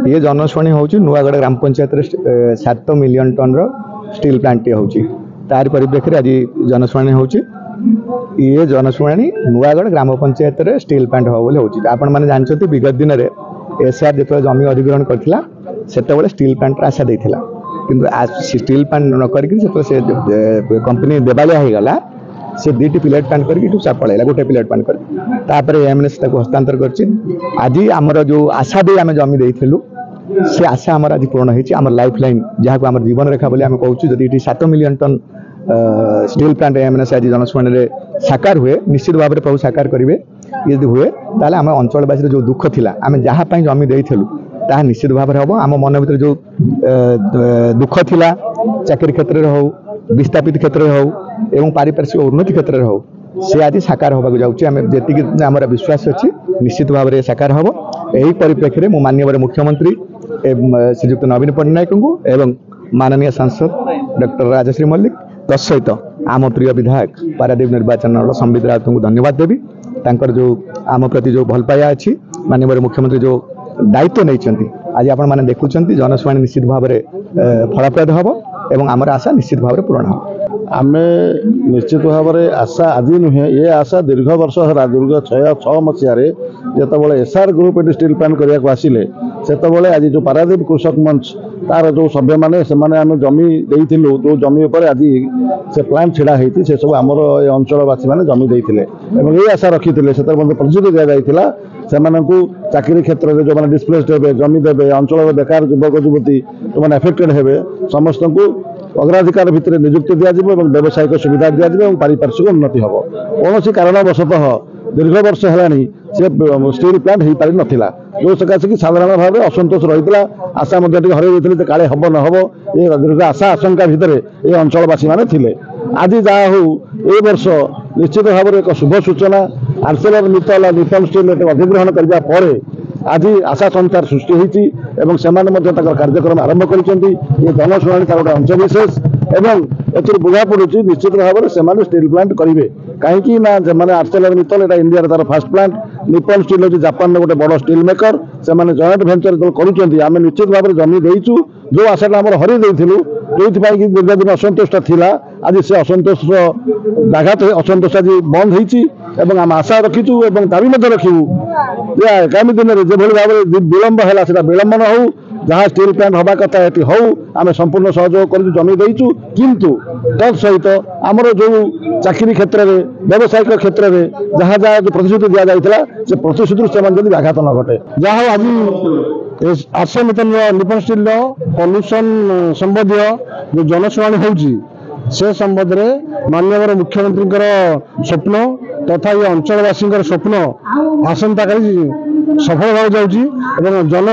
ये जनशुणी हूँ नुआगढ़ ग्राम panchayat 7 million ton steel plant टी हूँ तार परिप्रेक्षी आज जनशुणी हूँ ये जनशुणी नुआगढ़ ग्राम पंचायत स्टील प्लांट हम बोली हूँ आपण मैंने जानते विगत दिन में एसआर जो जमी अधिग्रहण करता से स्टील प्लांट आशा देता कि स्टील प्लांट न कर कंपनी देवालिया हो गला से दुईटी पिलेट प्लांट करके पलैला गोटे पिलेट प्लांट कर एमएनएस हस्तांतर कर आज आमर जो आशा दे आम जमी देलु से आशा आमर आज पूर्ण होमर लाइफ लाइन जहाँ आम जीवन रेखा बोली आम कहूँ जदि 7 million ton steel plant MNS आज जनशुणी साकार हुए निश्चित भाव में प्रभु साकार करेंगे ये हुए ताल आम अंचलवासी जो दुख थिला आम जहाँ जमी देलु ताहा निश्चित भाव में हम आम मन भर जो दुख थिला चाकरी क्षेत्र में हो विस्थापित क्षेत्र में हो एवं पारिपार्श्विक उन्नति क्षेत्र में हो से आज साकार होगा जी आम विश्वास अच्छी निश्चित भाव में साकार हम यही परिप्रेक्षी में माननीय मुख्यमंत्री श्रीजुक्त नवीन पट्टनायक को एवं माननीय सांसद डॉक्टर राजश्री मल्लिक तत्सहित आम प्रिय विधायक पारादीप निर्वाचन संबित राउत को धन्यवाद देवी तांकर जो आम प्रति जो भल पाया अच्छी माननीय मुख्यमंत्री जो दायित्व नहीं आज आपण मैंने देखुं जनशुणी निश्चित भाव में फलप्रद हम एवं आमर आशा निश्चित भाव में पूर्ण हम आम निश्चित भाव में आशा आज नुहे ये आशा दीर्घ वर्ष है दीर्घ 6 मसीह जो एसआर ग्रुप ये स्टील प्लांट करने को आसिले से आज जो पारादीप कृषक मंच तार जो सभ्य मैंने आम जमी देलु जो जमी उपर आज से प्लांट छिड़ा होती से सब आमर अंचलवासी मैंने जमी देते ये आशा रखी से प्रतिश्रुति दि जाता से चाकरी क्षेत्र में जो मैंने डिस्प्लेस्ड हे जमी देवे अंचल बेकार युवक युवती जो मैंने एफेक्टेड हे समस्त को अग्राधिकार भितर नियुक्ति दिज्व व्यावसायिक सुविधा दिज्व पारिपार्श्विक उन्नति हम कौन कारणवशतः दीर्घ वर्ष है स्टील प्लांट हो पारि नाला जो सकाशे कि साधारण भाव में असंतोष रही आशा हर काले हम न हम ये दीर्घ आशा आशंका भितर ये अंचलवासी मैंने थे आज जहाँ हो ए वर्ष निश्चित भाव में एक शुभ सूचना आर्सेलर मित्तल निप्पन स्टील अधिग्रहण करने पर आज आशा संचार सृष्टि होती कार्यक्रम आरंभ कर जनशुणी गोटे अंशविशेष एवं ए बुझा पड़ुची निश्चित भाव में से स्टील प्लांट करेंगे कहीं मैंने आर्सेलर मित्तल यहाँ इंडिया तार फास्ट प्लांट निप्पन स्टील हूँ जापान गोटे बड़ स्टील मेकर से जॉइंट भेंचर जो करें निश्चित भाव में जमी देचु जो आशाटा आम हर देलु जो दीर्घ दिन असंतोष था आज से असंतोष व्याघात असंतोष आज बंद होती आम आशा रखीचु दाबी रखू आगामी दिन में जो भाव में विलंब है विलंब न हो जहाँ स्टील प्लांट हवा कथा ये हो आम संपूर्ण सहयोग कर जमी देचु किंतु तत्सहित आमर जो चाकरी क्षेत्र में व्यावसायिक क्षेत्र में जहाँ जहाँ जो प्रतिश्रुति दि जाता से प्रतिश्रुति से व्याघात न घटे जहाँ आज आर्सेलर निप्पन स्टील पॉल्यूशन संबंधी जो जनशुणी होची से संबंध में माननीय मुख्यमंत्री स्वप्न तथा ये अंचलवासी स्वप्न आसंता सफल हो जाऊँगी जन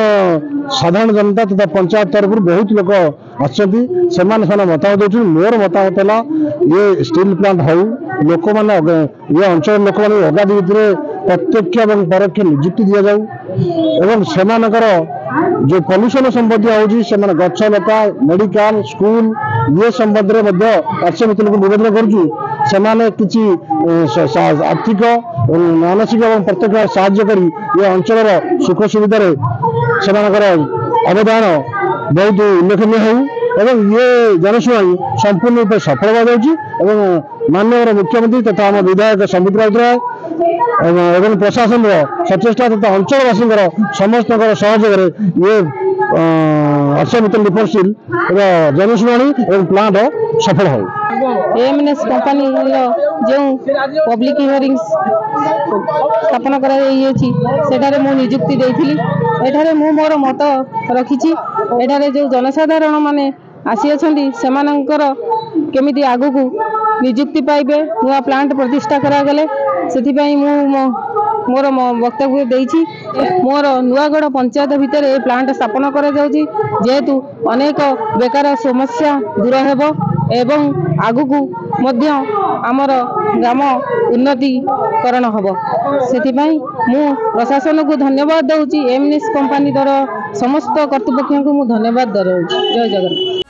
साधारण जनता तथा पंचायत तरफ बहुत लोग आसमाने मतामत दे मोर मतामत है ये स्टील प्लांट हो लोक मैंने ये अंचल लोक मैंने अगाधि भितर प्रत्यक्ष और परोक्ष नियुक्ति दि जाऊ सेमानकर जो पॉल्यूशन संबंधी से गछ लता मेडिकल स्कूल ये संबंध में आर्से मित्र को निवेदन करुँ से आर्थिक मानसिक और प्रत्यक्ष साहाय्य कर ये अंचल सुख सुविधा से अवदान बहुत उल्लेखनीय हो ये जनशुणी संपूर्ण रूप सफल हो माननीय मुख्यमंत्री तथा आम विधायक संबित राउत एवं प्रशासन सचेष्टा तथा अंचलवासी समस्त सहयोग ये आर्से मित्र निप्पन स्टील जनशुणी और प्लांट सफल हो एमएनएस कंपनी जो पब्लिक हियरिंग स्थापन कर निजुक्ति देती मु मोर मत रखी जो जनसाधारण माने आसी अच्छा केमिति आगु को निजुक्ति पाइबे नुआ प्लांट प्रतिष्ठा करागले से मोर वक्तव्य देछि मोर नुआगढ़ पंचायत भितर ए प्लांट स्थापन करा जाउछि जेहेतु अनेक बेकार समस्या दूर हेबो एवं आगु को मध्य आमर ग्राम उन्नतिकरण हम से मु प्रशासन को धन्यवाद दूची एमएनएस कंपनी समस्त कर्तृपक्ष को मु धन्यवाद दूँ जय जगन्नाथ।